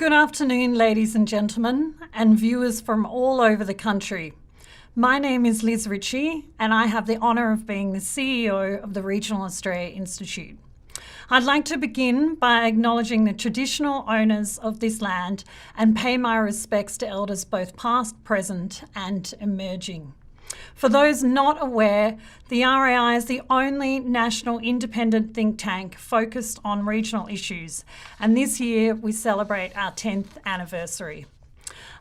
Good afternoon, ladies and gentlemen, and viewers from all over the country. My name is Liz Ritchie, and I have the honour of being the CEO of the Regional Australia Institute. I'd like to begin by acknowledging the traditional owners of this land and pay my respects to elders both past, present and emerging. For those not aware, the RAI is the only national independent think tank focused on regional issues, and this year we celebrate our 10th anniversary.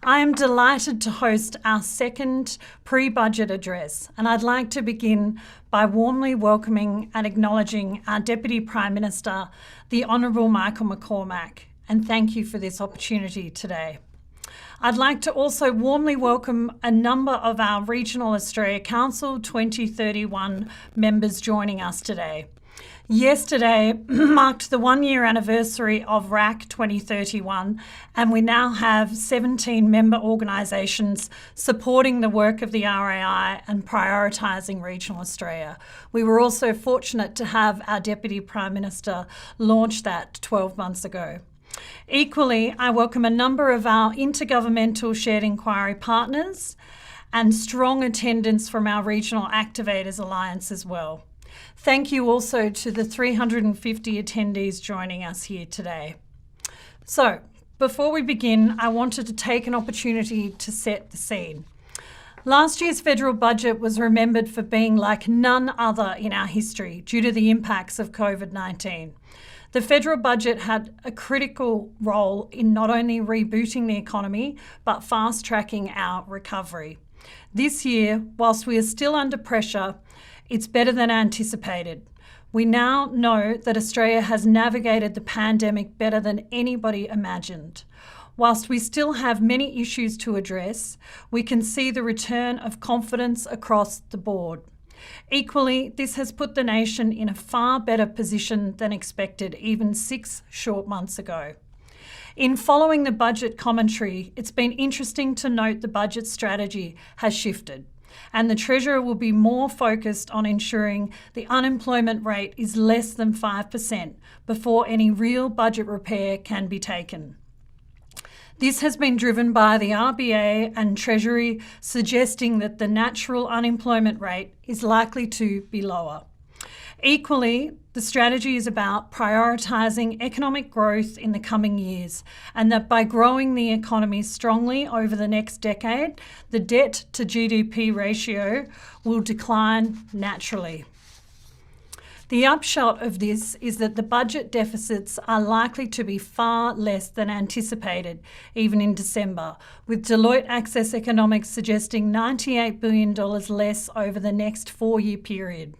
I am delighted to host our second pre-budget address, and I'd like to begin by warmly welcoming and acknowledging our Deputy Prime Minister, the Honourable Michael McCormack, and thank you for this opportunity today. I'd like to also warmly welcome a number of our Regional Australia Council 2031 members joining us today. Yesterday marked the one-year anniversary of RAC 2031, and we now have 17 member organisations supporting the work of the RAI and prioritising regional Australia. We were also fortunate to have our Deputy Prime Minister launch that 12 months ago. Equally, I welcome a number of our intergovernmental shared inquiry partners and strong attendance from our Regional Activators Alliance as well. Thank you also to the 350 attendees joining us here today. So, before we begin, I wanted to take an opportunity to set the scene. Last year's federal budget was remembered for being like none other in our history due to the impacts of COVID-19. The federal budget had a critical role in not only rebooting the economy, but fast-tracking our recovery. This year, whilst we are still under pressure, it's better than anticipated. We now know that Australia has navigated the pandemic better than anybody imagined. Whilst we still have many issues to address, we can see the return of confidence across the board. Equally, this has put the nation in a far better position than expected even 6 short months ago. In following the budget commentary, it's been interesting to note the budget strategy has shifted, and the Treasurer will be more focused on ensuring the unemployment rate is less than 5% before any real budget repair can be taken. This has been driven by the RBA and Treasury suggesting that the natural unemployment rate is likely to be lower. Equally, the strategy is about prioritising economic growth in the coming years, and that by growing the economy strongly over the next decade, the debt to GDP ratio will decline naturally. The upshot of this is that the budget deficits are likely to be far less than anticipated, even in December, with Deloitte Access Economics suggesting $98 billion less over the next 4-year period.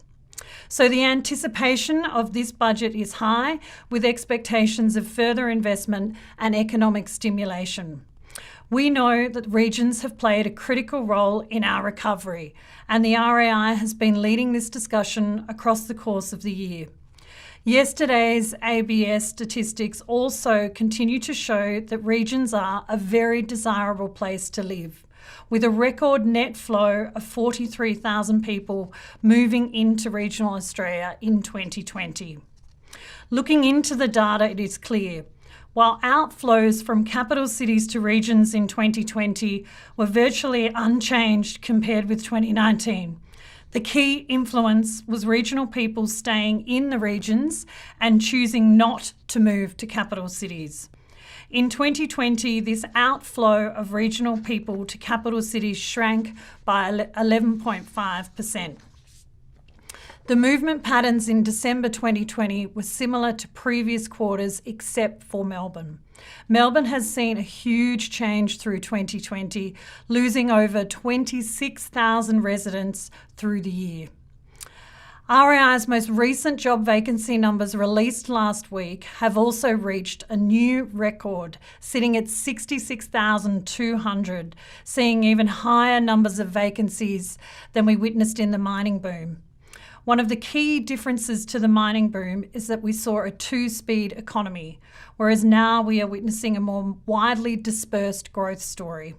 So the anticipation of this budget is high, with expectations of further investment and economic stimulation. We know that regions have played a critical role in our recovery, and the RAI has been leading this discussion across the course of the year. Yesterday's AEST statistics also continue to show that regions are a very desirable place to live, with a record net flow of 43,000 people moving into regional Australia in 2020. Looking into the data, it is clear. While outflows from capital cities to regions in 2020 were virtually unchanged compared with 2019, the key influence was regional people staying in the regions and choosing not to move to capital cities. In 2020, this outflow of regional people to capital cities shrank by 11.5%. The movement patterns in December 2020 were similar to previous quarters except for Melbourne. Melbourne has seen a huge change through 2020, losing over 26,000 residents through the year. RAI's most recent job vacancy numbers released last week have also reached a new record, sitting at 66,200, seeing even higher numbers of vacancies than we witnessed in the mining boom. One of the key differences to the mining boom is that we saw a 2-speed economy, whereas now we are witnessing a more widely dispersed growth story.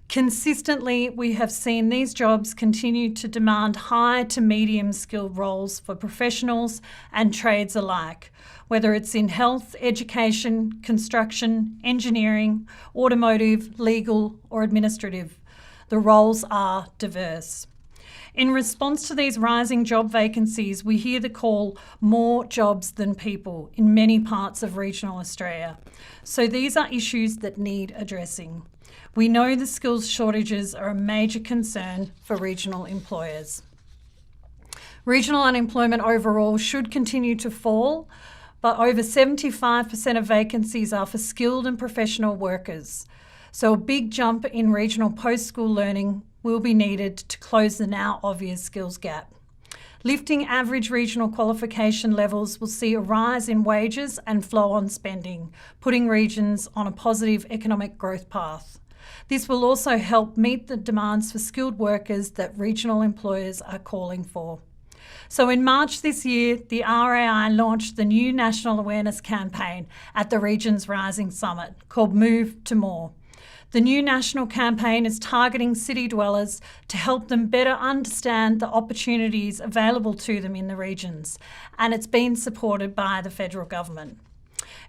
Consistently, we have seen these jobs continue to demand high to medium skilled roles for professionals and trades alike, whether it's in health, education, construction, engineering, automotive, legal, or administrative. The roles are diverse. In response to these rising job vacancies, we hear the call more jobs than people in many parts of regional Australia. So these are issues that need addressing. We know the skills shortages are a major concern for regional employers. Regional unemployment overall should continue to fall, but over 75% of vacancies are for skilled and professional workers. So a big jump in regional post-school learning will be needed to close the now obvious skills gap. Lifting average regional qualification levels will see a rise in wages and flow-on spending, putting regions on a positive economic growth path. This will also help meet the demands for skilled workers that regional employers are calling for. So in March this year, the RAI launched the new National Awareness Campaign at the Regions Rising Summit called Move to More. The new national campaign is targeting city dwellers to help them better understand the opportunities available to them in the regions, and it's been supported by the federal government.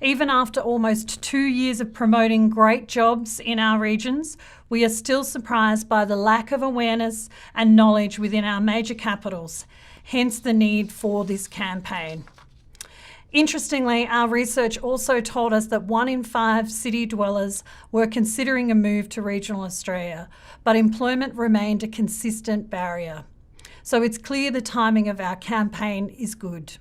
Even after almost 2 years of promoting great jobs in our regions, we are still surprised by the lack of awareness and knowledge within our major capitals, hence the need for this campaign. Interestingly, our research also told us that 1 in 5 city dwellers were considering a move to regional Australia, but employment remained a consistent barrier. So it's clear the timing of our campaign is good.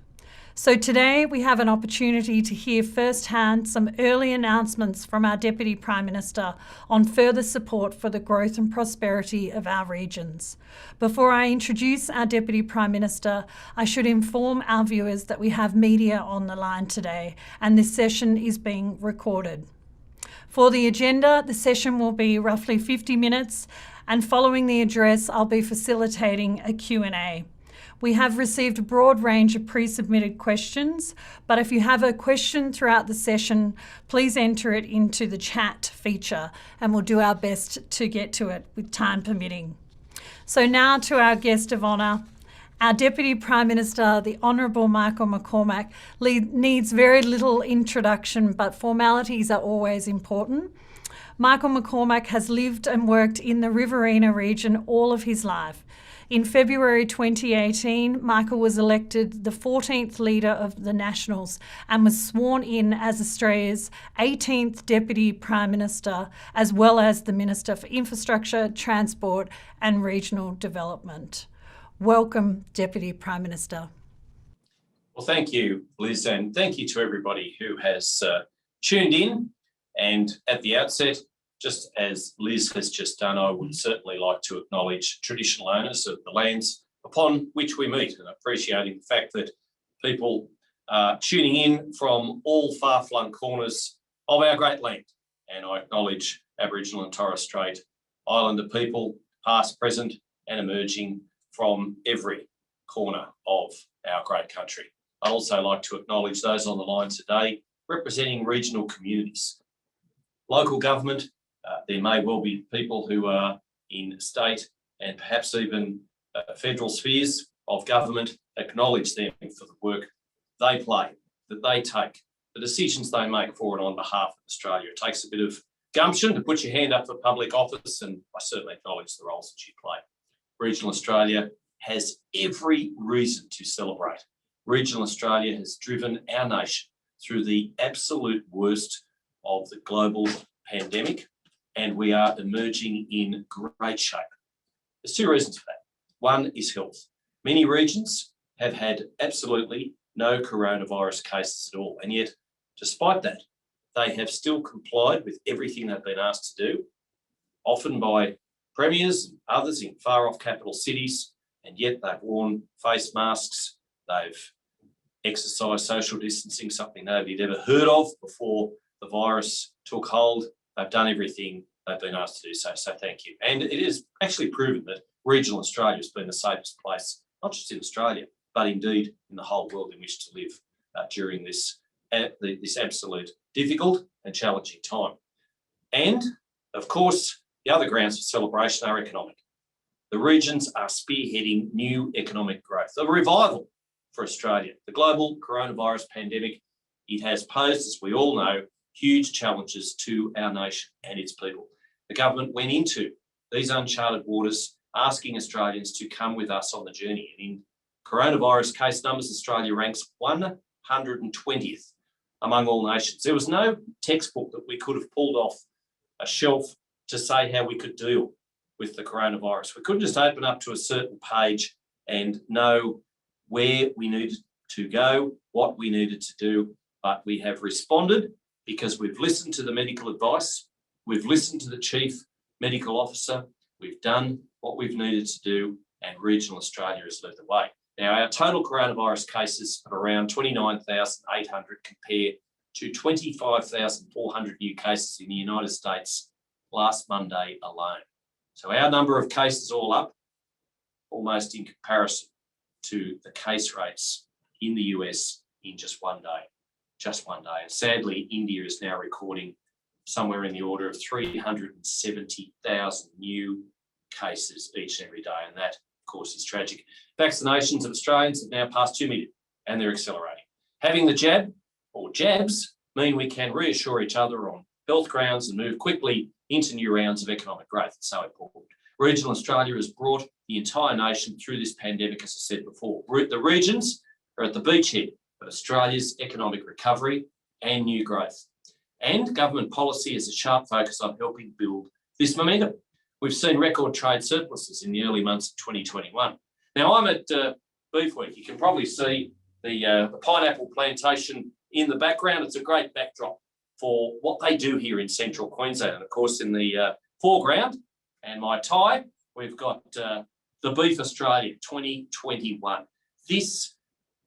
So today we have an opportunity to hear firsthand some early announcements from our Deputy Prime Minister on further support for the growth and prosperity of our regions. Before I introduce our Deputy Prime Minister, I should inform our viewers that we have media on the line today and this session is being recorded. For the agenda, the session will be roughly 50 minutes and following the address, I'll be facilitating a Q&A. We have received a broad range of pre-submitted questions, but if you have a question throughout the session, please enter it into the chat feature and we'll do our best to get to it with time permitting. So now to our guest of honour. Our Deputy Prime Minister, the Honourable Michael McCormack, needs very little introduction, but formalities are always important. Michael McCormack has lived and worked in the Riverina region all of his life. In February 2018, Michael was elected the 14th Leader of the Nationals and was sworn in as Australia's 18th Deputy Prime Minister, as well as the Minister for Infrastructure, Transport and Regional Development. Welcome, Deputy Prime Minister. Well, thank you, Liz, and thank you to everybody who has tuned in. And at the outset, just as Liz has just done, I would certainly like to acknowledge traditional owners of the lands upon which we meet, and appreciating the fact that people are tuning in from all far-flung corners of our great land. And I acknowledge Aboriginal and Torres Strait Islander people, past, present and emerging from every corner of our great country. I'd also like to acknowledge those on the line today representing regional communities. Local government, there may well be people who are in state and perhaps even federal spheres of government. Acknowledge them for the work they play, that they take, the decisions they make for and on behalf of Australia. It takes a bit of gumption to put your hand up for public office, and I certainly acknowledge the roles that you play. Regional Australia has every reason to celebrate. Regional Australia has driven our nation through the absolute worst of the global pandemic, and we are emerging in great shape. There's 2 reasons for that. One is health. Many regions have had absolutely no coronavirus cases at all, and yet, despite that, they have still complied with everything they've been asked to do, often by premiers and others in far-off capital cities, and yet they've worn face masks, they've exercised social distancing, something nobody'd ever heard of before the virus took hold. They've done everything they've been asked to do so thank you. And it is actually proven that regional Australia has been the safest place, not just in Australia, but indeed in the whole world in which to live during this absolute difficult and challenging time. And of course, The other grounds for celebration are economic. The regions are spearheading new economic growth, a revival for Australia. The global coronavirus pandemic, it has posed, as we all know, huge challenges to our nation and its people. The government went into these uncharted waters, asking Australians to come with us on the journey. And in coronavirus case numbers, Australia ranks 120th among all nations. There was no textbook that we could have pulled off a shelf to say how we could deal with the coronavirus. We couldn't just open up to a certain page and know where we needed to go, what we needed to do, but we have responded because we've listened to the medical advice, we've listened to the chief medical officer, we've done what we've needed to do, and regional Australia has led the way. Now, our total coronavirus cases of around 29,800 compare to 25,400 new cases in the United States last Monday alone. So our number of cases all up, almost in comparison to the case rates in the US in just one day. And sadly, India is now recording somewhere in the order of 370,000 new cases each and every day. And that, of course, is tragic. Vaccinations of Australians have now passed 2 million and they're accelerating. Having the jab or jabs mean we can reassure each other on health grounds and move quickly into new rounds of economic growth. It's so important. Regional Australia has brought the entire nation through this pandemic, as I said before. The regions are at the beachhead of Australia's economic recovery and new growth. And government policy has a sharp focus on helping build this momentum. We've seen record trade surpluses in the early months of 2021. Now, I'm at Beef Week. You can probably see the pineapple plantation in the background. It's a great backdrop for what they do here in central Queensland. And of course, in the foreground, and my tie, we've got the Beef Australia 2021. This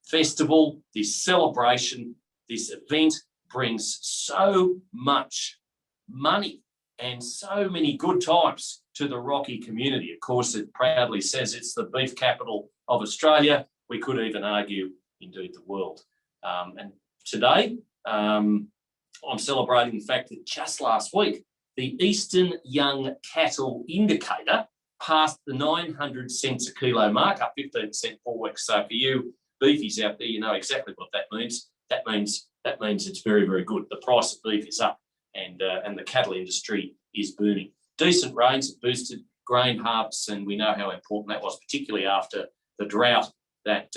festival, this celebration, this event brings so much money and so many good times to the Rocky community. Of course, it proudly says it's the beef capital of Australia. We could even argue, indeed, the world. And today, I'm celebrating the fact that just last week, the Eastern Young Cattle Indicator passed the 900 cents a kilo mark, up 15% 4 weeks. So for you beefies out there, you know exactly what that means. That means it's very, very good. The price of beef is up and the cattle industry is booming. Decent rains have boosted grain harvests, and we know how important that was, particularly after the drought that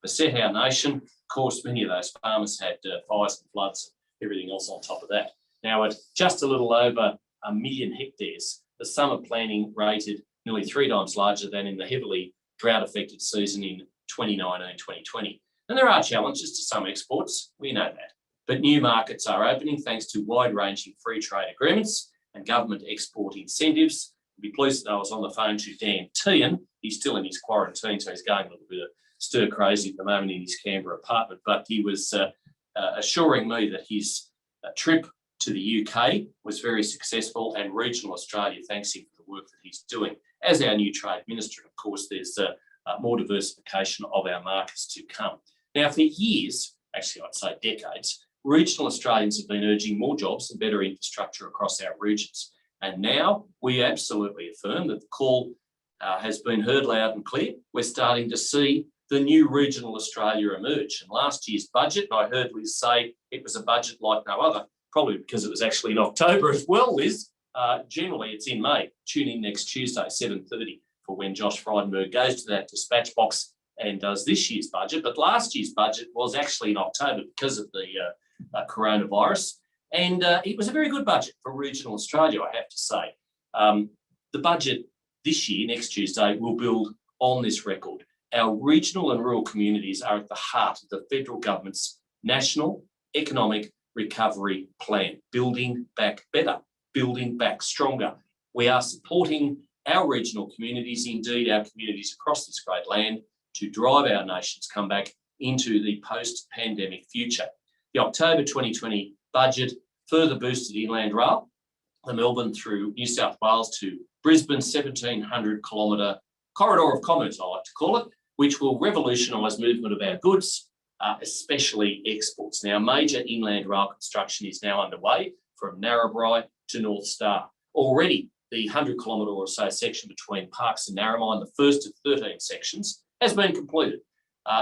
beset our nation. Of course, many of those farmers had fires and floods and everything else on top of that. Now, at just a little over 1 million hectares, the summer planting rated nearly 3 times larger than in the heavily drought-affected season in 2019-2020. And there are challenges to some exports, we know that. But new markets are opening thanks to wide-ranging free trade agreements and government export incentives. I'd be pleased that I was on the phone to Dan Tehan. He's still in his quarantine, so he's going a little bit of stir crazy at the moment in his Canberra apartment. But he was assuring me that his trip to the UK was very successful, and regional Australia thanks him for the work that he's doing. As our new trade minister, of course, there's more diversification of our markets to come. Now, for years, actually I'd say decades, regional Australians have been urging more jobs and better infrastructure across our regions. And now we absolutely affirm that the call has been heard loud and clear. We're starting to see the new regional Australia emerge. And last year's budget, I heard Liz say it was a budget like no other, probably because it was actually in October as well, Liz. Generally, it's in May. Tune in next Tuesday, 7:30, for when Josh Frydenberg goes to that dispatch box and does this year's budget. But last year's budget was actually in October because of the coronavirus. And it was a very good budget for regional Australia, I have to say. The budget this year, next Tuesday, will build on this record. Our regional and rural communities are at the heart of the federal government's National Economic Recovery Plan, building back better, building back stronger. We are supporting our regional communities, indeed our communities across this great land, to drive our nation's comeback into the post-pandemic future. The October 2020 budget further boosted inland rail, the Melbourne through New South Wales to Brisbane 1,700-kilometre corridor of commerce, I like to call it, which will revolutionise movement of our goods, especially exports. Now, major inland rail construction is now underway from Narrabri to North Star. Already, the 100-kilometre or so section between Parkes and Narromine, the first of 13 sections, has been completed.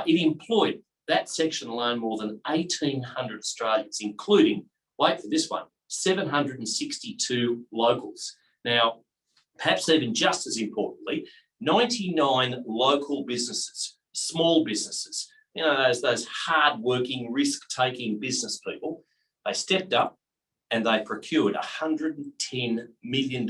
It employed, that section alone, more than 1,800 Australians, including, wait for this one, 762 locals. Now, perhaps even just as importantly, 99 local businesses, small businesses, you know, those hard-working, risk-taking business people, they stepped up and they procured $110 million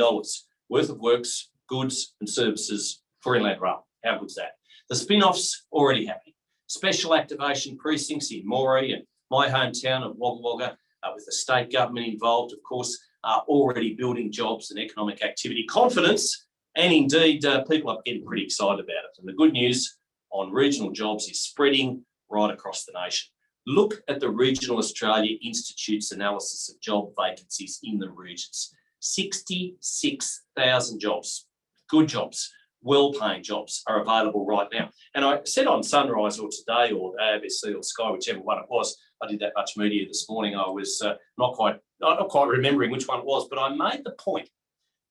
worth of works, goods and services for Inland Rail. How good's that? The spin-off's already happening. Special activation precincts in Moree and my hometown of Wagga Wagga, with the state government involved, of course, are already building jobs and economic activity, confidence, and indeed people are getting pretty excited about it. And the good news on regional jobs is spreading right across the nation. Look at the Regional Australia Institute's analysis of job vacancies in the regions. 66,000 jobs, good jobs, well-paying jobs are available right now. And I said on Sunrise or Today or AEST or Sky, whichever one it was, I did that much media this morning. I was not quite remembering which one it was, but I made the point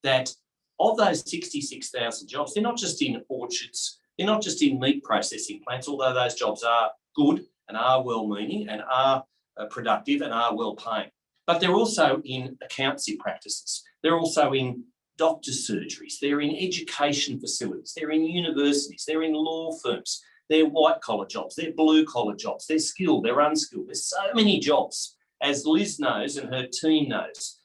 that of those 66,000 jobs, they're not just in orchards, they're not just in meat processing plants, although those jobs are good and are well-meaning and are productive and are well-paying. But they're also in accountancy practices. They're also in doctor's surgeries. They're in education facilities. They're in universities. They're in law firms. They're white-collar jobs. They're blue-collar jobs. They're skilled. They're unskilled. There's so many jobs, as Liz knows and her team knows,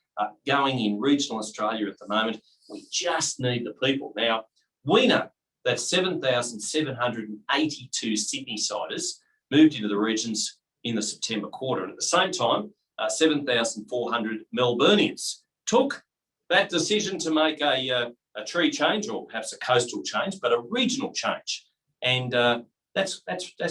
going in regional Australia at the moment. We just need the people. Now, we know that 7,782 Sydney-siders moved into the regions in the September quarter. And at the same time, 7,400 Melburnians took that decision to make a tree change, or perhaps a coastal change, but a regional change. And that's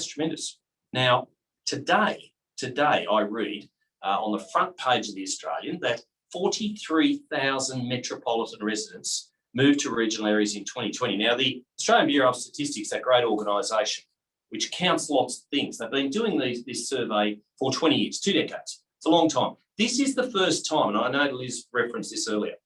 tremendous. Now, today I read on the front page of The Australian that 43,000 metropolitan residents moved to regional areas in 2020. Now, the Australian Bureau of Statistics, that great organisation, which counts lots of things, they've been doing this survey for 20 years, 2 decades. It's a long time. This is the first time, and I know Liz referenced this earlier,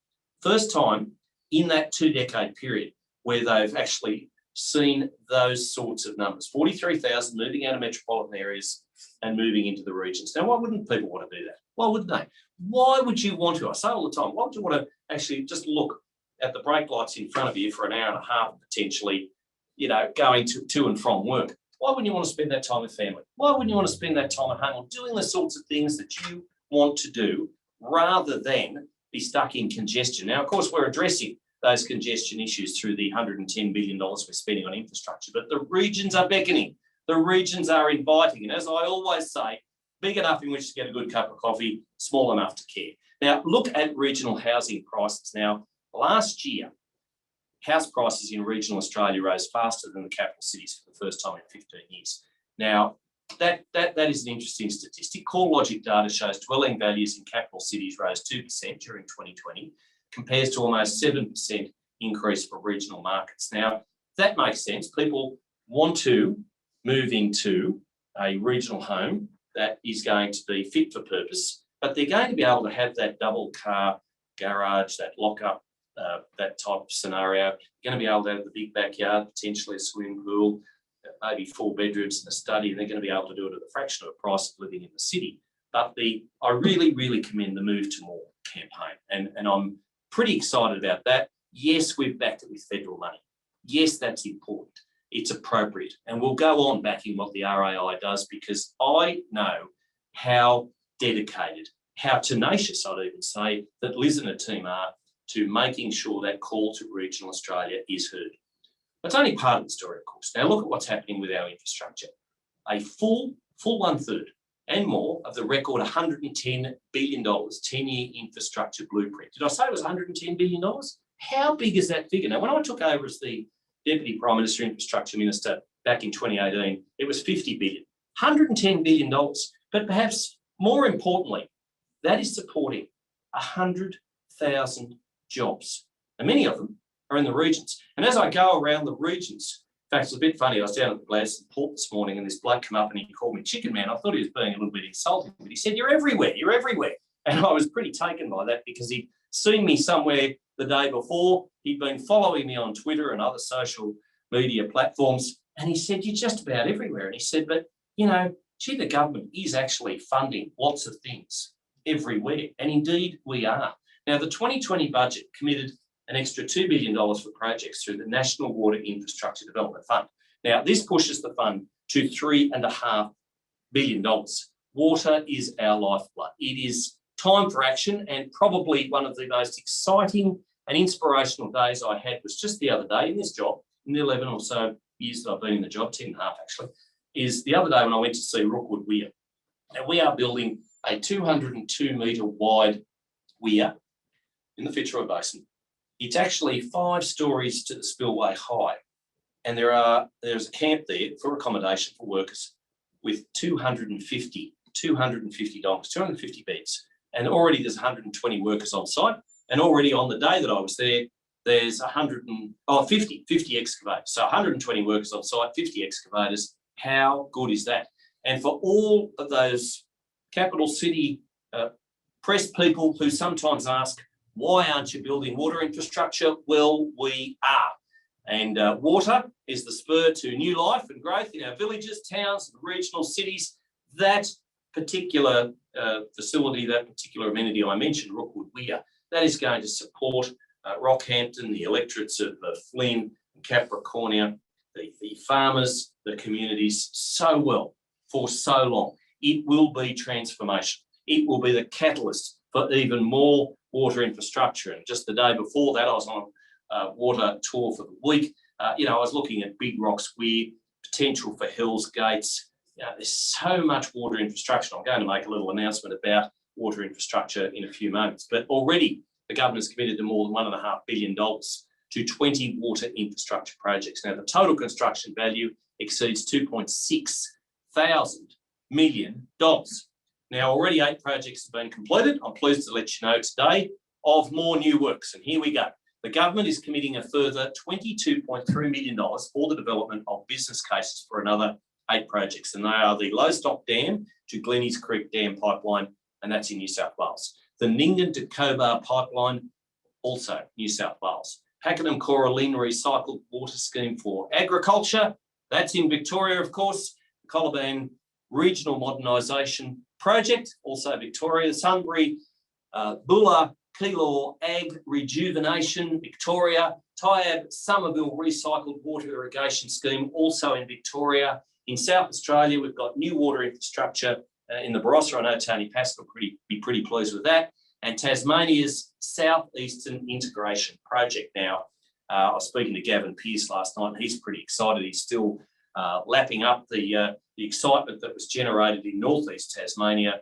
first time in that 2-decade period where they've actually seen those sorts of numbers. 43,000 moving out of metropolitan areas and moving into the regions. Now, why wouldn't people want to do that? Why wouldn't they? Why would you want to? I say all the time, why would you want to actually just look at the brake lights in front of you for an hour and a half, potentially, you know, going to and from work? Why wouldn't you want to spend that time with family? Why wouldn't you want to spend that time at home or doing the sorts of things that you want to do rather than be stuck in congestion? Now, of course, we're addressing those congestion issues through the $110 billion we're spending on infrastructure, but the regions are beckoning. The regions are inviting. And as I always say, big enough in which to get a good cup of coffee, small enough to care. Now, look at regional housing prices. Now, last year, house prices in regional Australia rose faster than the capital cities for the first time in 15 years. Now, that is an interesting statistic. CoreLogic data shows dwelling values in capital cities rose 2% during 2020, compares to almost 7% increase for regional markets. Now, that makes sense. People want to move into a regional home that is going to be fit for purpose, but they're going to be able to have that double car garage, that lock-up, that type of scenario. You're going to be able to have the big backyard, potentially a swimming pool, maybe 4 bedrooms and a study, and they're going to be able to do it at a fraction of the price of living in the city. But I really, really commend the Move to More campaign, and I'm pretty excited about that. Yes, we've backed it with federal money. Yes, that's important. It's appropriate. And we'll go on backing what the RAI does, because I know how dedicated, how tenacious, I'd even say, that Liz and her team are to making sure that call to regional Australia is heard. That's only part of the story, of course. Now look at what's happening with our infrastructure. A full 1/3 and more of the record $110 billion 10-year infrastructure blueprint. Did I say it was $110 billion? How big is that figure? Now, when I took over as the Deputy Prime Minister, Infrastructure Minister back in 2018, it was $50 billion. $110 billion. But perhaps more importantly, that is supporting 100,000 jobs. And many of them are in the regions. And as I go around the regions, in fact, it's a bit funny, I was down at the Gladstone Port this morning and this bloke came up and he called me Chicken Man. I thought he was being a little bit insulting, but he said, you're everywhere. And I was pretty taken by that, because he'd seen me somewhere the day before. He'd been following me on Twitter and other social media platforms, and he said, you're just about everywhere. And he said, but, you know, gee, the government is actually funding lots of things everywhere. And indeed we are. Now, the 2020 budget committed an extra $2 billion for projects through the National Water Infrastructure Development Fund. Now, this pushes the fund to $3.5 billion. Water is our lifeblood. It is time for action, and probably one of the most exciting and inspirational days I had was just the other day in this job, in the 11 or so years that I've been in the job, 10 and a half actually, is the other day when I went to see Rookwood Weir. Now, we are building a 202 metre wide weir in the Fitzroy Basin. It's actually 5 stories to the spillway high, and there's a camp there for accommodation for workers with 250 beds, and already there's 120 workers on site, and already on the day that I was there, there's 50 excavators. So 120 workers on site, 50 excavators. How good is that? And for all of those capital city press people who sometimes ask, why aren't you building water infrastructure? Well, we are. And water is the spur to new life and growth in our villages, towns, and regional cities. That particular facility, that particular amenity I mentioned, Rookwood Weir, that is going to support Rockhampton, the electorates of Flynn and Capricornia, the farmers, the communities so well for so long. It will be transformation. It will be the catalyst for even more water infrastructure. And just the day before that, I was on a water tour for the week. I was looking at Big Rocks Weir, potential for Hell's Gates. There's so much water infrastructure. I'm going to make a little announcement about water infrastructure in a few moments. But already the government has committed to more than $1.5 billion to 20 water infrastructure projects. Now, the total construction value exceeds $2.6 million. Now, already 8 projects have been completed. I'm pleased to let you know today of more new works. And here we go. The government is committing a further $22.3 million for the development of business cases for another 8 projects. And they are the Lowestoft Dam to Glennies Creek Dam pipeline, and that's in New South Wales. The Nyngan to Cobar pipeline, also New South Wales. Pakenham Coralline Recycled Water Scheme for Agriculture, that's in Victoria, of course. The Colaban Regional Modernisation Project, also Victoria. Sunbury, Bulla, Keilor Ag Rejuvenation, Victoria. Tyab Somerville Recycled Water Irrigation Scheme, also in Victoria. In South Australia, we've got new water infrastructure in the Barossa. I know Tony Pascal will be pretty pleased with that. And Tasmania's Southeastern Integration Project. Now, I was speaking to Gavin Pearce last night, and he's pretty excited. He's still lapping up the excitement that was generated in northeast Tasmania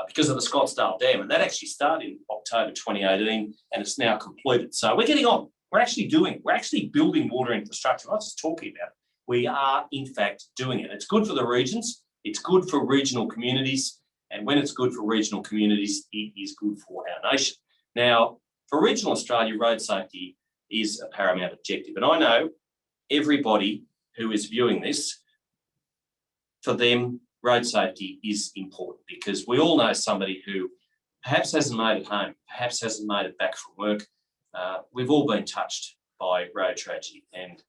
because of the Scottsdale Dam. And that actually started in October 2018, and it's now completed. So we're getting on. We're actually building water infrastructure. I'm not just talking about it. We are, in fact, doing it. It's good for the regions. It's good for regional communities. And when it's good for regional communities, it is good for our nation. Now, for regional Australia, road safety is a paramount objective. And I know everybody who is viewing this, for them, road safety is important because we all know somebody who perhaps hasn't made it home, perhaps hasn't made it back from work. We've all been touched by road tragedy. And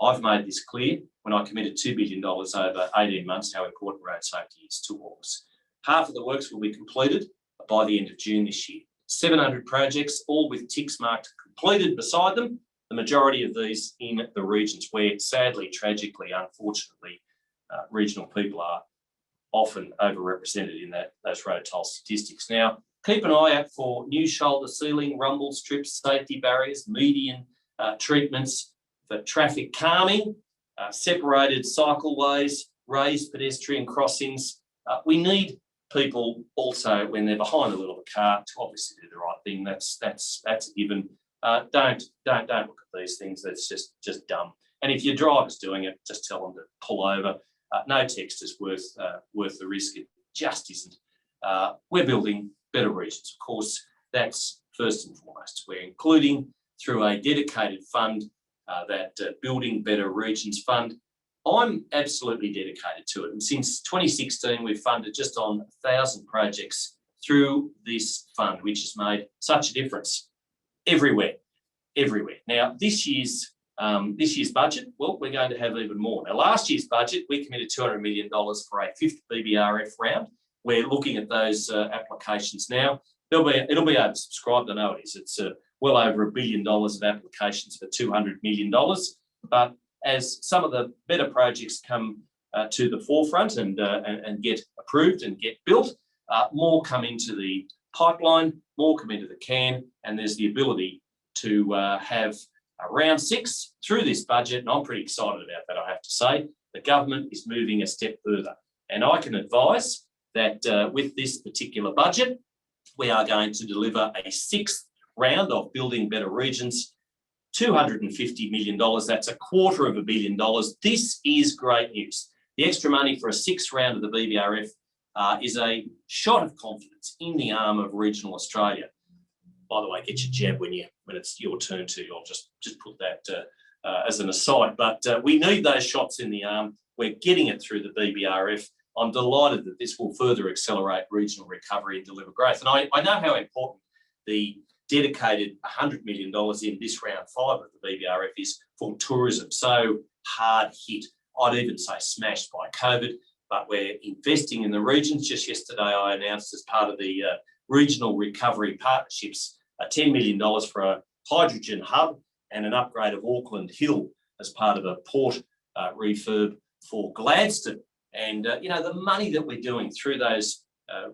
I've made this clear when I committed $2 billion over 18 months, how important road safety is to all of us. Half of the works will be completed by the end of June this year. 700 projects, all with ticks marked completed beside them, the majority of these in the regions where, sadly, tragically, unfortunately, regional people are often overrepresented in those road toll statistics. Now, keep an eye out for new shoulder sealing, rumble strips, safety barriers, median treatments for traffic calming, separated cycleways, raised pedestrian crossings. We need people also, when they're behind the wheel of a car, to obviously do the right thing. That's a given. Don't look at these things. That's just dumb. And if your driver's doing it, just tell them to pull over. No text is worth the risk. It just isn't. We're building better regions. Of course, that's first and foremost. We're including through a dedicated fund, that Building Better Regions Fund. I'm absolutely dedicated to it. And since 2016, we've funded just on 1,000 projects through this fund, which has made such a difference everywhere. everywhere. Now, this year's budget, well, we're going to have even more. Now, last year's budget, we committed $200 million for a fifth BBRF round. We're looking at those applications now. It'll be oversubscribed. I know it is. It's well over $1 billion of applications for $200 million. But as some of the better projects come to the forefront and get approved and get built, more come into the pipeline, more come into the can, and there's the ability to have round 6 through this budget, and I'm pretty excited about that, I have to say. The government is moving a step further, and I can advise that with this particular budget, we are going to deliver a 6th round of Building Better Regions, $250 million. That's $250 million. This is great news. The extra money for a 6th round of the BBRF is a shot of confidence in the arm of regional Australia. By the way, get your jab when it's your turn to. I'll just put that as an aside. But we need those shots in the arm. We're getting it through the BBRF. I'm delighted that this will further accelerate regional recovery and deliver growth. And I know how important the dedicated $100 million in this round 5 of the BBRF is for tourism. So hard hit, I'd even say smashed by COVID, but we're investing in the regions. Just yesterday, I announced as part of the regional recovery partnerships, $10 million for a hydrogen hub and an upgrade of Auckland Hill as part of a port refurb for Gladstone. And, the money that we're doing through those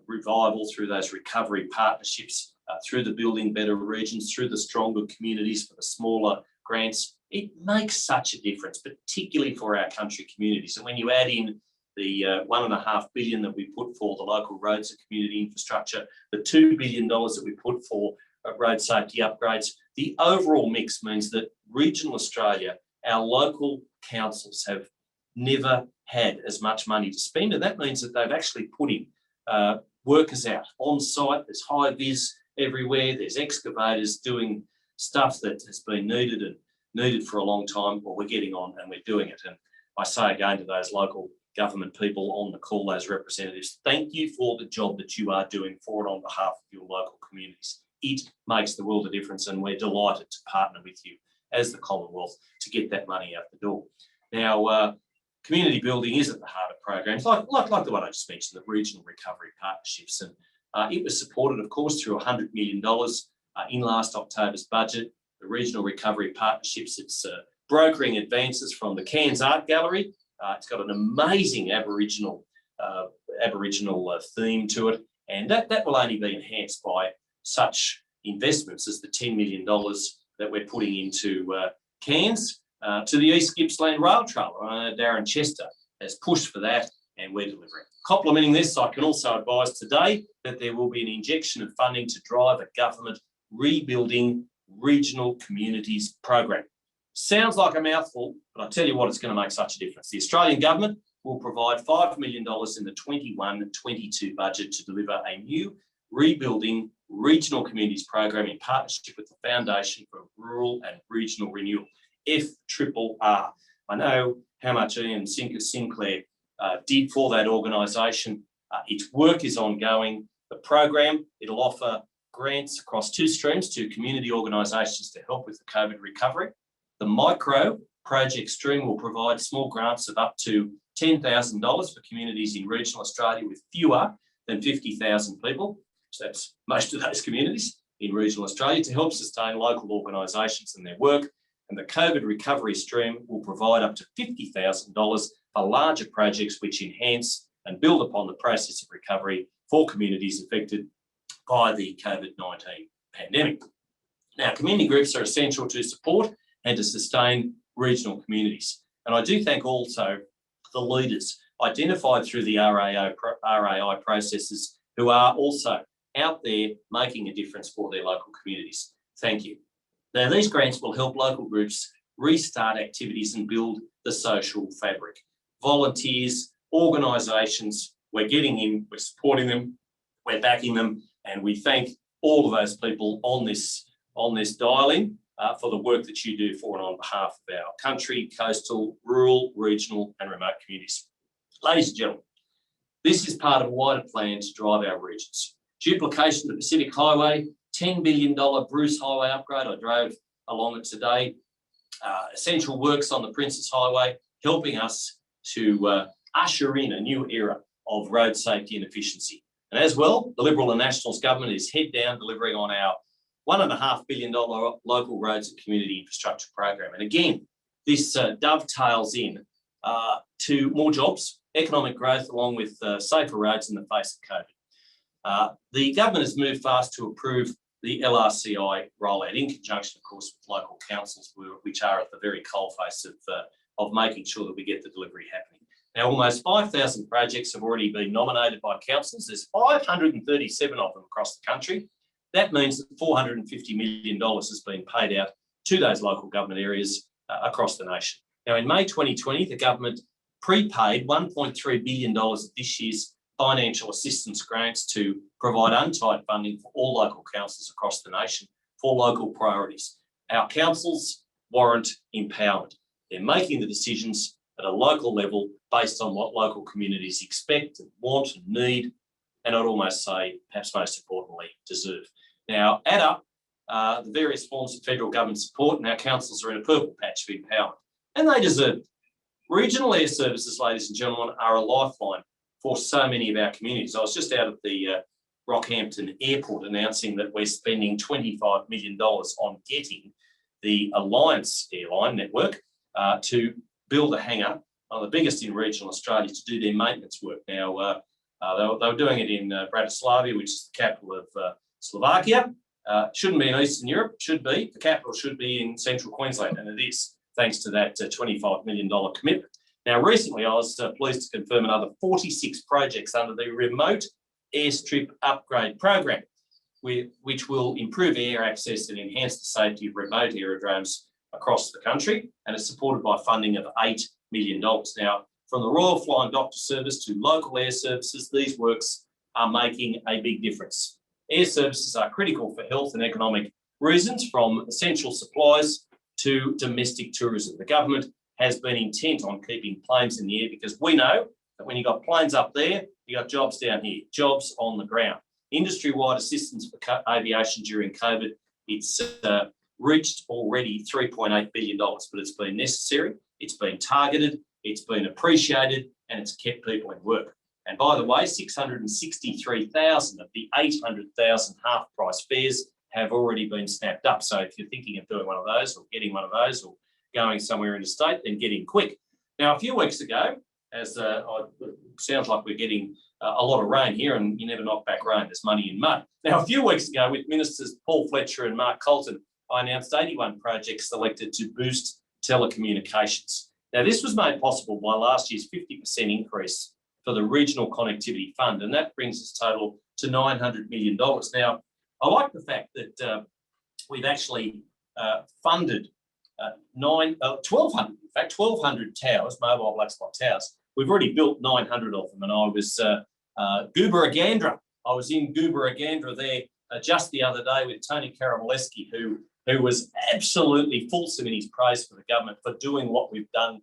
revival, through those recovery partnerships, through the Building Better Regions, through the stronger communities for the smaller grants, it makes such a difference, particularly for our country communities. And when you add in the $1.5 billion that we put for the local roads and community infrastructure, the $2 billion that we put for road safety upgrades, the overall mix means that regional Australia, our local councils have never had as much money to spend, and that means that they've actually put in workers out on site. There's high vis everywhere. There's excavators doing stuff that has been needed for a long time. Well, we're getting on and we're doing it. And I say again to those local government people on the call, those representatives, thank you for the job that you are doing for and on behalf of your local communities. It makes the world a difference, and we're delighted to partner with you as the Commonwealth to get that money out the door. Now, community building is at the heart of programs like the one I just mentioned, the regional recovery partnerships. And it was supported, of course, through $100 million in last October's budget. The regional recovery partnerships, it's brokering advances from the Cairns Art Gallery. It's got an amazing Aboriginal theme to it. And that will only be enhanced by such investments as the $10 million that we're putting into Cairns. To the East Gippsland Rail Trail. Darren Chester has pushed for that, and we're delivering. Complementing this, I can also advise today that there will be an injection of funding to drive a government rebuilding regional communities program. Sounds like a mouthful, but I tell you what, it's going to make such a difference. The Australian government will provide $5 million in the 21-22 budget to deliver a new rebuilding regional communities program in partnership with the Foundation for Rural and Regional Renewal. FRRR. I know how much Ian Sinclair did for that organisation. Its work is ongoing. The program, it'll offer grants across 2 streams to community organisations to help with the COVID recovery. The micro project stream will provide small grants of up to $10,000 for communities in regional Australia with fewer than 50,000 people. So that's most of those communities in regional Australia to help sustain local organisations and their work. And the COVID recovery stream will provide up to $50,000 for larger projects which enhance and build upon the process of recovery for communities affected by the COVID-19 pandemic. Now, community groups are essential to support and to sustain regional communities. And I do thank also the leaders identified through the RAI processes who are also out there making a difference for their local communities. Thank you. Now, these grants will help local groups restart activities and build the social fabric. Volunteers, organisations, we're getting in, we're supporting them, we're backing them, and we thank all of those people on this dial-in for the work that you do for and on behalf of our country, coastal, rural, regional and remote communities. Ladies and gentlemen, this is part of a wider plan to drive our regions. Duplication of the Pacific Highway, $10 billion Bruce Highway upgrade. I drove along it today. Essential works on the Princes Highway, helping us to usher in a new era of road safety and efficiency. And as well, the Liberal and Nationals government is head down delivering on our $1.5 billion local roads and community infrastructure program. And again, this dovetails in to more jobs, economic growth, along with safer roads in the face of COVID. The government has moved fast to approve the LRCI rollout in conjunction, of course, with local councils, which are at the very coalface of making sure that we get the delivery happening. Now, almost 5,000 projects have already been nominated by councils. There's 537 of them across the country. That means that $450 million has been paid out to those local government areas across the nation. Now, in May 2020, the government prepaid $1.3 billion of this year's financial assistance grants to provide untied funding for all local councils across the nation for local priorities. Our councils warrant empowerment. They're making the decisions at a local level based on what local communities expect and want and need, and I'd almost say, perhaps most importantly, deserve. Now, add up the various forms of federal government support, and our councils are in a purple patch of empowerment, and they deserve it. Regional air services, ladies and gentlemen, are a lifeline for so many of our communities. I was just out at the Rockhampton Airport announcing that we're spending $25 million on getting the Alliance airline network to build a hangar, the biggest in regional Australia, to do their maintenance work. Now, they were doing it in Bratislava, which is the capital of Slovakia. Shouldn't be in Eastern Europe, should be. The capital should be in central Queensland, and it is, thanks to that $25 million commitment. Now, recently, I was pleased to confirm another 46 projects under the Remote Airstrip Upgrade Program, which will improve air access and enhance the safety of remote aerodromes across the country, and is supported by funding of $8 million. Now, from the Royal Flying Doctor Service to local air services, these works are making a big difference. Air services are critical for health and economic reasons, from essential supplies to domestic tourism. The government has been intent on keeping planes in the air, because we know that when you've got planes up there, you've got jobs down here, jobs on the ground. Industry-wide assistance for aviation during COVID, it's reached already $3.8 billion, but it's been necessary, it's been targeted, it's been appreciated, and it's kept people in work. And by the way, 663,000 of the 800,000 half-price fares have already been snapped up. So if you're thinking of doing one of those, or getting one of those, or going somewhere interstate, then get in quick. Now, a few weeks ago, as it sounds like we're getting a lot of rain here, and you never knock back rain, there's money in mud. Now, a few weeks ago, with Ministers Paul Fletcher and Mark Colton, I announced 81 projects selected to boost telecommunications. Now, this was made possible by last year's 50% increase for the Regional Connectivity Fund, and that brings its total to $900 million. Now, I like the fact that we've actually funded 1,200 towers, mobile black spot towers. We've already built 900 of them, and I was Goobaragandra. I was in Goobaragandra there just the other day with Tony Karamoleski, who was absolutely fulsome in his praise for the government for doing what we've done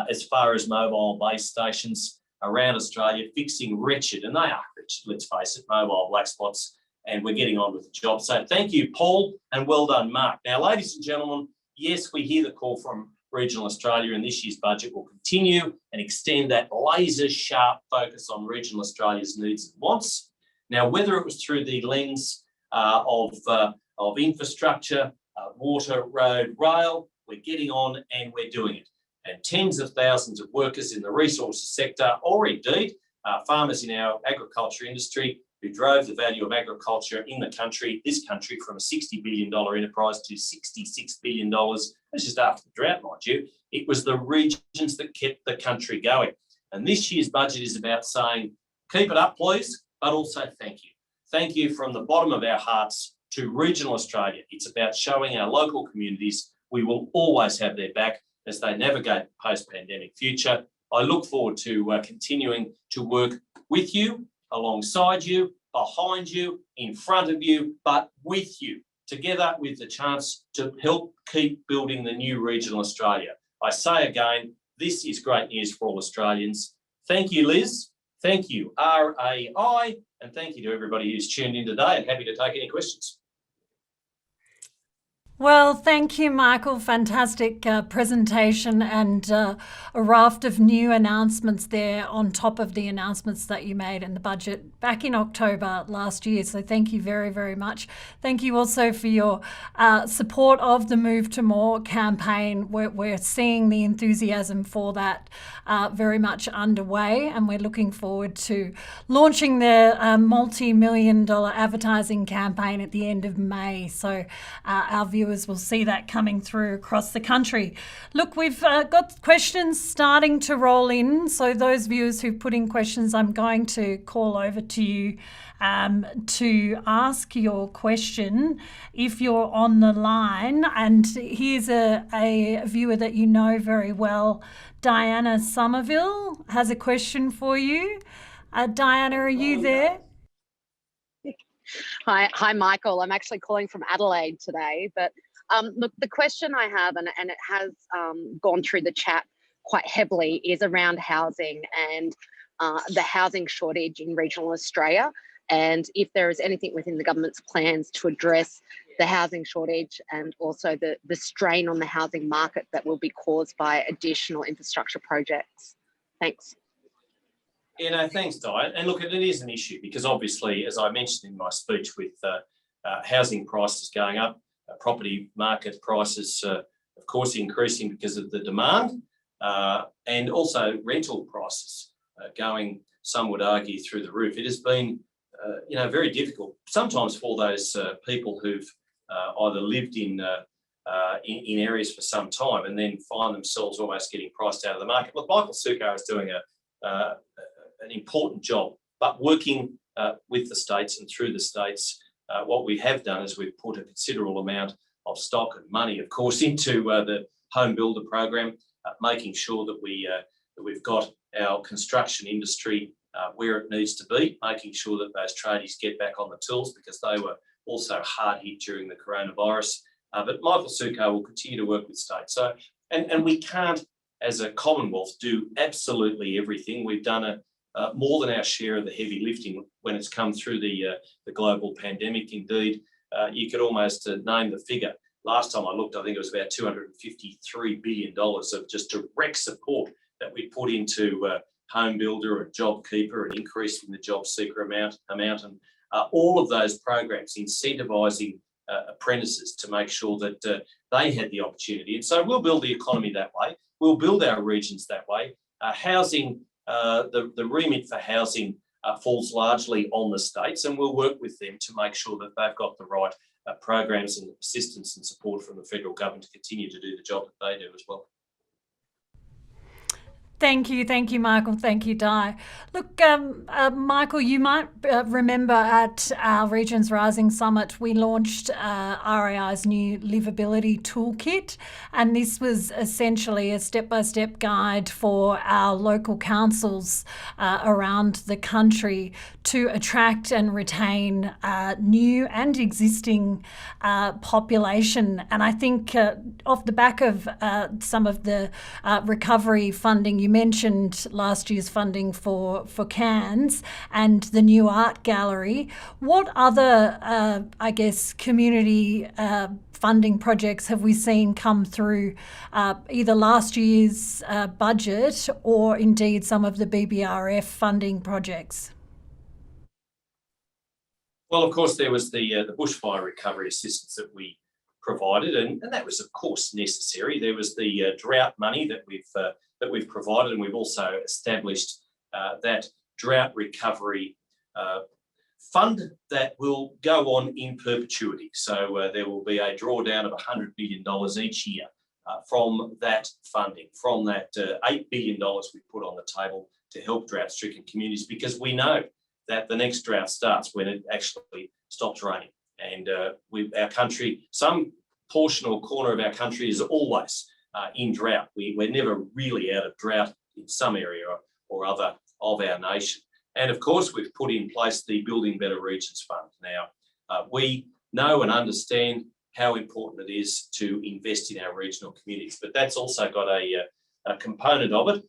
as far as mobile base stations around Australia, fixing wretched, and they are wretched, let's face it, mobile black spots, and we're getting on with the job. So thank you, Paul, and well done, Mark. Now, ladies and gentlemen, yes, we hear the call from regional Australia, and this year's budget will continue and extend that laser-sharp focus on regional Australia's needs and wants. Now, whether it was through the lens of infrastructure, water, road, rail, we're getting on and we're doing it. And tens of thousands of workers in the resources sector, or indeed farmers in our agriculture industry, who drove the value of agriculture in the country, this country, from a $60 billion enterprise to $66 billion. That's just after the drought, mind you. It was the regions that kept the country going. And this year's budget is about saying, keep it up, please, but also thank you. Thank you from the bottom of our hearts to regional Australia. It's about showing our local communities we will always have their back as they navigate the post-pandemic future. I look forward to continuing to work with you, alongside you, behind you, in front of you, but with you, together with the chance to help keep building the new regional Australia. I say again, this is great news for all Australians. Thank you, Liz. Thank you, RAI, and thank you to everybody who's tuned in today, and happy to take any questions. Well, thank you, Michael. Fantastic presentation and a raft of new announcements there on top of the announcements that you made in the budget back in October last year. So thank you very, very much. Thank you also for your support of the Move to More campaign. We're seeing the enthusiasm for that very much underway, and we're looking forward to launching the multi-million-dollar advertising campaign at the end of May. So our viewers will see that coming through across the country. Look, we've got questions starting to roll in. So those viewers who've put in questions, I'm going to call over to you to ask your question if you're on the line. And here's a viewer that you know very well, Diana Somerville, has a question for you. Diana, are you there? Hi, Michael. I'm actually calling from Adelaide today. But look, the question I have, and it has gone through the chat quite heavily, is around housing and the housing shortage in regional Australia, and if there is anything within the government's plans to address the housing shortage and also the strain on the housing market that will be caused by additional infrastructure projects. Thanks. Yeah, no, thanks, Di. And look, it is an issue because obviously, as I mentioned in my speech, with housing prices going up, property market prices, of course, increasing because of the demand, and also rental prices going, some would argue, through the roof. It has been, very difficult sometimes for those people who've either lived in areas for some time and then find themselves almost getting priced out of the market. Look, Michael Sukkar is doing an important job, but working with the states and through the states, what we have done is we've put a considerable amount of stock and money, of course, into the home builder program, making sure that we've got our construction industry where it needs to be, making sure that those tradies get back on the tools because they were also hard hit during the coronavirus. But Michael Sukkar will continue to work with states. So, and we can't, as a Commonwealth, do absolutely everything. We've done more than our share of the heavy lifting when it's come through the global pandemic. Indeed, you could almost name the figure. Last time I looked, I think it was about $253 billion of just direct support that we put into home builder and JobKeeper and increasing the job seeker amount and all of those programs incentivising apprentices to make sure that they had the opportunity. And so we'll build the economy that way. We'll build our regions that way. Housing, the remit for housing falls largely on the states, and we'll work with them to make sure that they've got the right programs and assistance and support from the federal government to continue to do the job that they do as well. Thank you, Michael. Thank you, Di. Look, Michael, you might remember at our Regions Rising Summit, we launched RAI's new Livability Toolkit, and this was essentially a step-by-step guide for our local councils around the country to attract and retain new and existing population. And I think off the back of some of the recovery funding, you mentioned last year's funding for Cairns and the new art gallery. What other, community funding projects have we seen come through either last year's budget or indeed some of the BBRF funding projects? Well, of course, there was the bushfire recovery assistance that we provided, and that was, of course, necessary. There was the drought money that we've provided, and we've also established that drought recovery fund that will go on in perpetuity. So there will be a drawdown of $100 billion each year from that funding, from that $8 billion we put on the table to help drought-stricken communities, because we know that the next drought starts when it actually stops raining. And our country, some portion or corner of our country is always in drought. We're never really out of drought in some area or other of our nation. And of course, we've put in place the Building Better Regions Fund. Now, we know and understand how important it is to invest in our regional communities, but that's also got a component of it,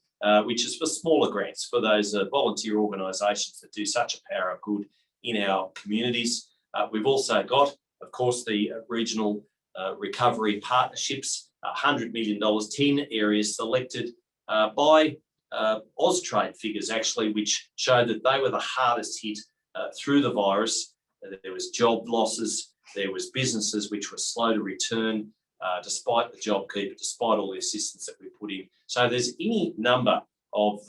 which is for smaller grants, for those volunteer organisations that do such a power of good in our communities. We've also got, of course, the regional recovery partnerships, $100 million, 10 areas selected by Austrade figures, actually, which showed that they were the hardest hit through the virus. There was job losses, there was businesses which were slow to return, despite the JobKeeper, despite all the assistance that we put in. So there's any number of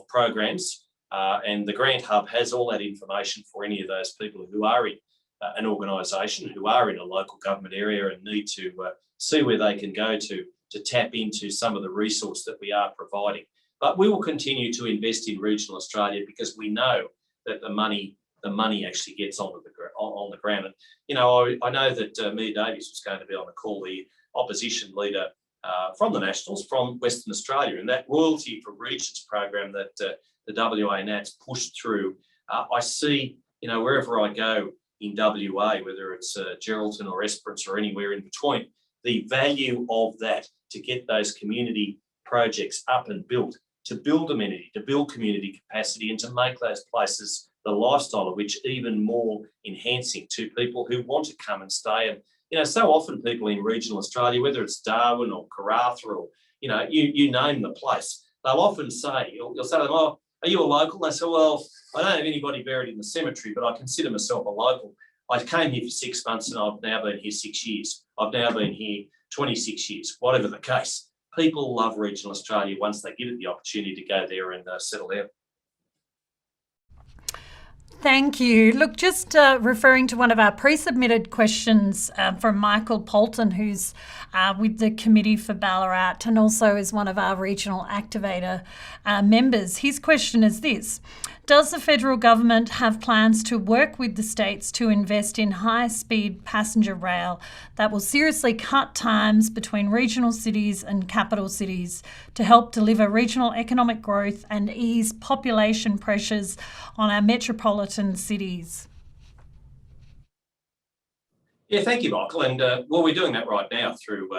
programs, and the Grant Hub has all that information for any of those people who are in an organisation, who are in a local government area and need to see where they can go to tap into some of the resource that we are providing. But we will continue to invest in regional Australia because we know that the money actually gets on the ground. And, you know, I know that Mia Davies was going to be on the call, the opposition leader from the Nationals from Western Australia, and that Royalty for Regions program that the WA Nats pushed through. I see, you know, wherever I go in WA, whether it's Geraldton or Esperance or anywhere in between, the value of that to get those community projects up and built, to build amenity, to build community capacity, and to make those places the lifestyle of which even more enhancing to people who want to come and stay. And, you know, so often people in regional Australia, whether it's Darwin or Karratha or, you know, you name the place, they'll often say, you'll say to them, oh, are you a local? They say, well, I don't have anybody buried in the cemetery, but I consider myself a local. I came here for 6 months and I've now been here 6 years. I've now been here 26 years, whatever the case. People love regional Australia once they give it the opportunity to go there and settle down. Thank you. Look, just referring to one of our pre-submitted questions from Michael Polton, who's with the Committee for Ballarat and also is one of our regional activator members. His question is this: does the federal government have plans to work with the states to invest in high-speed passenger rail that will seriously cut times between regional cities and capital cities to help deliver regional economic growth and ease population pressures on our metropolitan cities? Yeah, thank you, Michael. And well, we're doing that right now through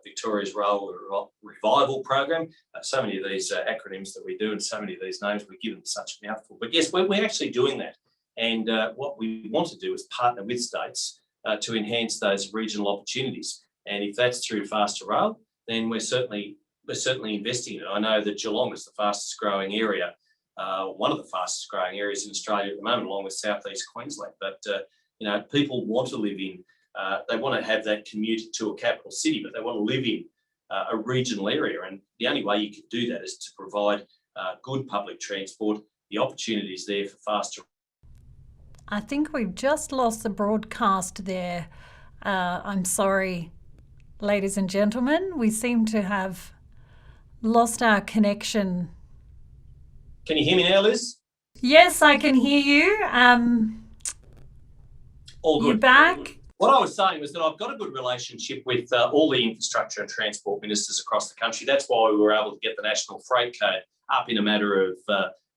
Victoria's Rail Revival Program. So many of these acronyms that we do and so many of these names we give them such a mouthful. But yes, we're actually doing that. And what we want to do is partner with states to enhance those regional opportunities. And if that's through faster rail, then we're certainly investing in it. I know that Geelong is the fastest growing area, one of the fastest growing areas in Australia at the moment, along with southeast Queensland. But you know, people want to live in. They want to have that commute to a capital city, but they want to live in a regional area. And the only way you can do that is to provide good public transport, the opportunities there for faster. I think we've just lost the broadcast there. I'm sorry, ladies and gentlemen. We seem to have lost our connection. Can you hear me now, Liz? Yes, I can hear you. All good. You're back? What I was saying was that I've got a good relationship with all the infrastructure and transport ministers across the country. That's why we were able to get the National Freight Code up in a matter of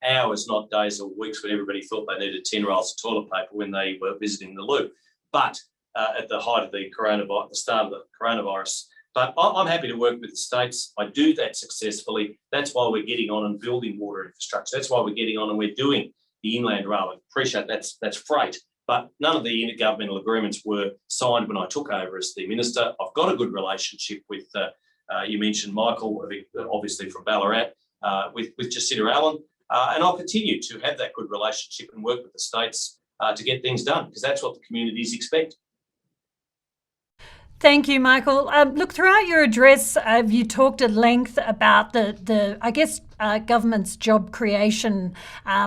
hours, not days or weeks, when everybody thought they needed 10 rolls of toilet paper when they were visiting the loo. But at the height of the coronavirus, the start of the coronavirus. But I'm happy to work with the states. I do that successfully. That's why we're getting on and building water infrastructure. That's why we're getting on and we're doing the inland rail. I appreciate that's freight. But none of the intergovernmental agreements were signed when I took over as the minister. I've got a good relationship with, you mentioned Michael, obviously from Ballarat, with Jacinta Allen, and I'll continue to have that good relationship and work with the states to get things done, because that's what the communities expect. Thank you, Michael. Look, throughout your address, you talked at length about the government's job creation,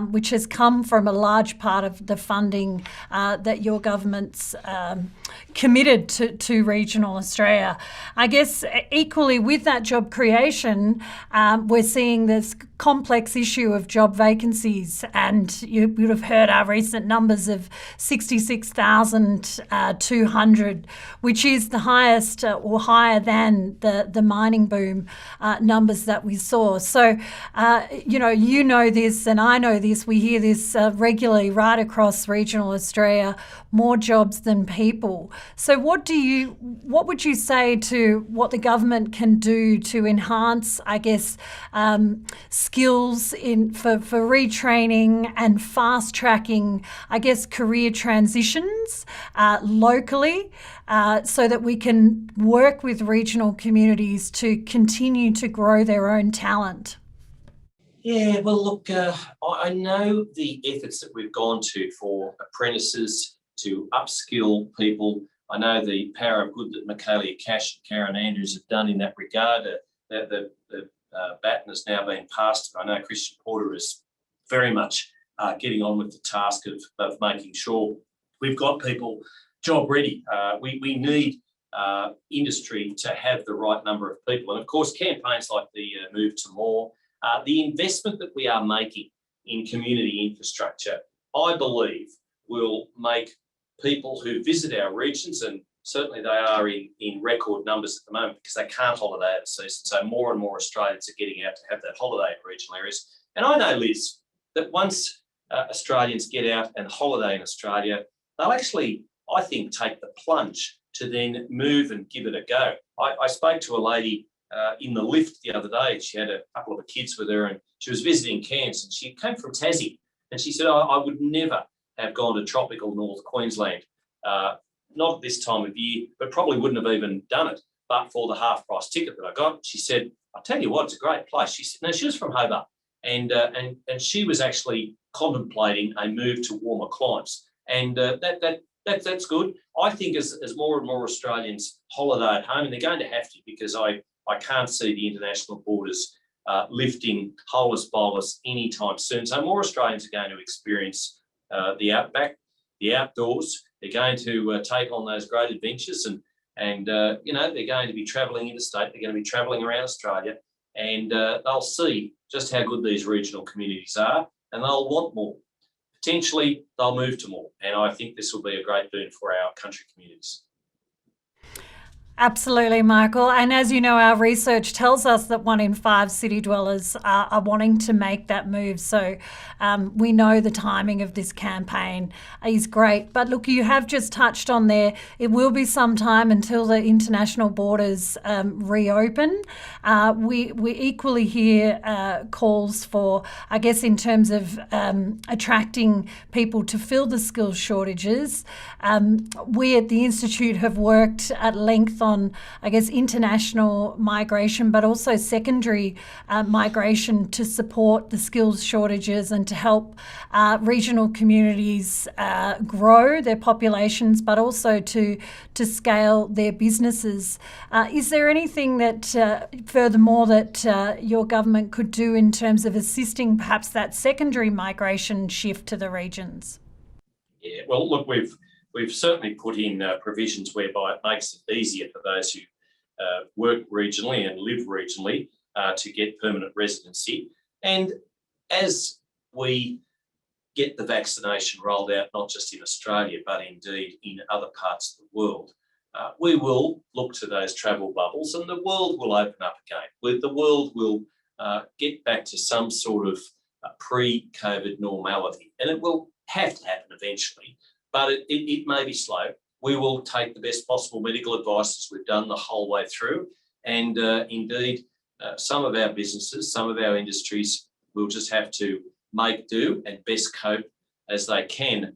which has come from a large part of the funding that your government's committed to regional Australia. I guess equally with that job creation, we're seeing this complex issue of job vacancies, and you would have heard our recent numbers of 66,200, which is the highest or higher than the mining boom numbers that we saw. So you know this and I know this, we hear this regularly right across regional Australia, more jobs than people. So what would you say to what the government can do to enhance, I guess, skills for retraining and fast tracking, I guess, career transitions locally, so that we can work with regional communities to continue to grow their own talent? Yeah, well, look, I know the efforts that we've gone to for apprentices to upskill people. I know the power of good that Michaelia Cash and Karen Andrews have done in that regard. The baton has now been passed. I know Christian Porter is very much getting on with the task of making sure we've got people job ready. We need industry to have the right number of people. And of course, campaigns like the Move to More, the investment that we are making in community infrastructure, I believe will make people who visit our regions, and certainly they are in record numbers at the moment because they can't holiday at season. So more and more Australians are getting out to have that holiday in regional areas. And I know, Liz, that once Australians get out and holiday in Australia, they'll actually, I think, take the plunge to then move and give it a go. I spoke to a lady in the lift the other day. She had a couple of her kids with her and she was visiting camps, and she came from Tassie, and she said, I would never have gone to tropical North Queensland, not at this time of year, but probably wouldn't have even done it but for the half price ticket that I got. She said, I'll tell you what, it's a great place. She said, no, she was from Hobart, and she was actually contemplating a move to warmer climes, and that's good. I think as more and more Australians holiday at home, and they're going to have to, because I can't see the international borders lifting holus bolus anytime soon. So more Australians are going to experience the outback, the outdoors. They're going to take on those great adventures, and they're going to be travelling interstate. They're going to be travelling around Australia, and they'll see just how good these regional communities are, and they'll want more. Potentially, they'll move to more, and I think this will be a great boon for our country communities. Absolutely, Michael. And as you know, our research tells us that 1 in 5 city dwellers are wanting to make that move. So we know the timing of this campaign is great. But look, you have just touched on there, it will be some time until the international borders reopen. We equally hear calls for, I guess, in terms of attracting people to fill the skills shortages. We at the Institute have worked at length on, I guess, international migration, but also secondary migration to support the skills shortages and to help regional communities grow their populations, but also to scale their businesses. Is there anything that, furthermore, that your government could do in terms of assisting perhaps that secondary migration shift to the regions? Yeah, well, look, we've certainly put in provisions whereby it makes it easier for those who work regionally and live regionally to get permanent residency. And as we get the vaccination rolled out, not just in Australia, but indeed in other parts of the world, we will look to those travel bubbles, and the world will open up again. The world will get back to some sort of pre-COVID normality, and it will have to happen eventually. But it may be slow. We will take the best possible medical advice as we've done the whole way through. And indeed, some of our businesses, some of our industries will just have to make do and best cope as they can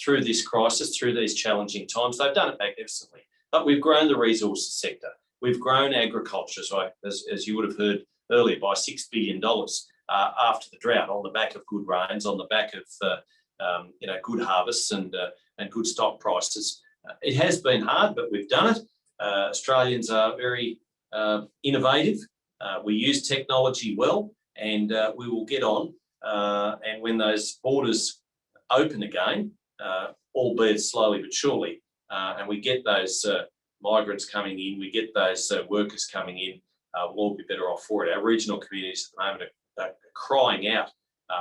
through this crisis, through these challenging times. They've done it magnificently. But we've grown the resources sector. We've grown agriculture, as you would have heard earlier, by $6 billion after the drought, on the back of good rains, on the back of good harvests and good stock prices. It has been hard, but we've done it. Australians are very innovative. We use technology well, and we will get on. And when those borders open again, albeit slowly but surely, and we get those migrants coming in, we get those workers coming in, we'll all be better off for it. Our regional communities at the moment are crying out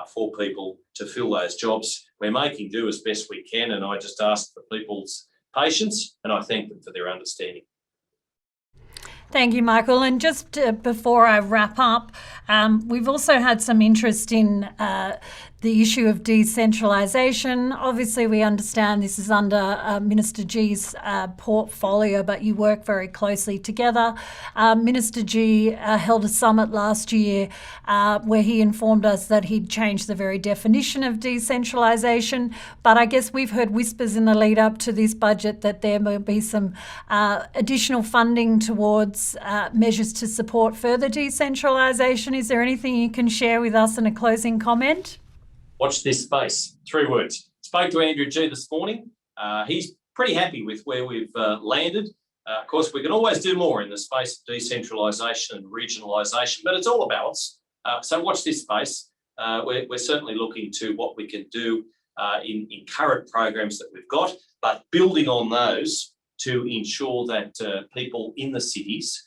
for people to fill those jobs. We're making do as best we can, and I just ask for people's patience, and I thank them for their understanding. Thank you, Michael. And just before I wrap up, we've also had some interest in the issue of decentralisation. Obviously, we understand this is under Minister G's portfolio, but you work very closely together. Minister G held a summit last year where he informed us that he'd changed the very definition of decentralisation. But I guess we've heard whispers in the lead up to this budget that there may be some additional funding towards measures to support further decentralisation. Is there anything you can share with us in a closing comment? Watch this space. 3 words. Spoke to Andrew G this morning. He's pretty happy with where we've landed. Of course, we can always do more in the space of decentralisation and regionalisation, but it's all a balance. So watch this space. We're certainly looking to what we can do in current programs that we've got, but building on those to ensure that people in the cities,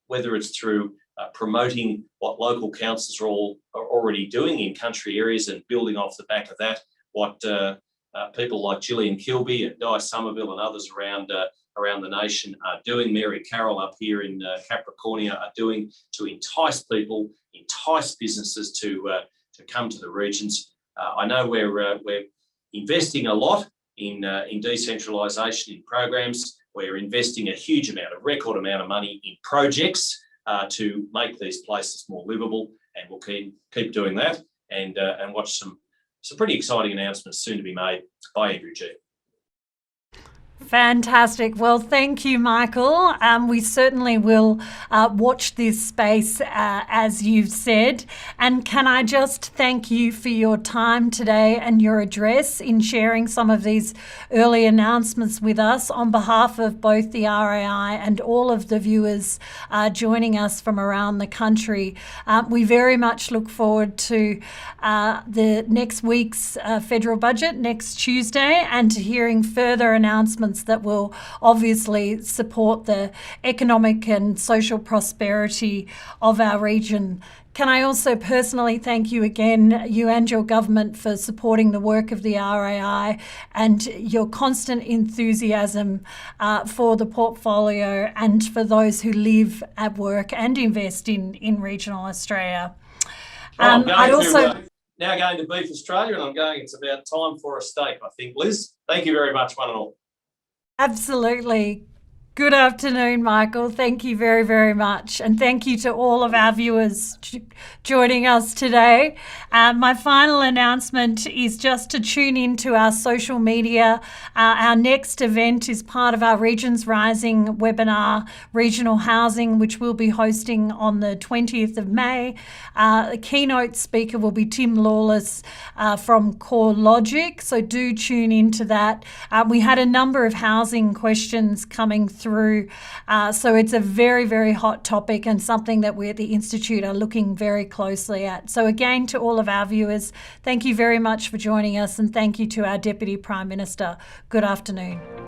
whether it's through promoting what local councils are already doing in country areas and building off the back of that, what people like Gillian Kilby and Di Somerville and others around the nation are doing, Mary Carroll up here in Capricornia are doing to entice people, entice businesses to come to the regions. I know we're investing a lot in decentralisation in programs. We're investing a record amount of money in projects to make these places more livable, and we'll keep doing that and watch some pretty exciting announcements soon to be made by Andrew G. Fantastic. Well, thank you, Michael. We certainly will watch this space, as you've said. And can I just thank you for your time today and your address in sharing some of these early announcements with us on behalf of both the RAI and all of the viewers joining us from around the country. We very much look forward to the next week's federal budget next Tuesday and to hearing further announcements that will obviously support the economic and social prosperity of our region. Can I also personally thank you again, you and your government, for supporting the work of the RAI and your constant enthusiasm for the portfolio and for those who live, work and invest in regional Australia. Now going to Beef Australia, and I'm going, it's about time for a steak, I think. Liz, thank you very much, one and all. Absolutely. Good afternoon, Michael. Thank you very, very much. And thank you to all of our viewers joining us today. My final announcement is just to tune in to our social media. Our next event is part of our Regions Rising webinar, Regional Housing, which we'll be hosting on the 20th of May. The keynote speaker will be Tim Lawless from CoreLogic, so do tune into that. We had a number of housing questions coming through. So it's a very, very hot topic and something that we at the Institute are looking very closely at. So again, to all of our viewers, thank you very much for joining us, and thank you to our Deputy Prime Minister. Good afternoon.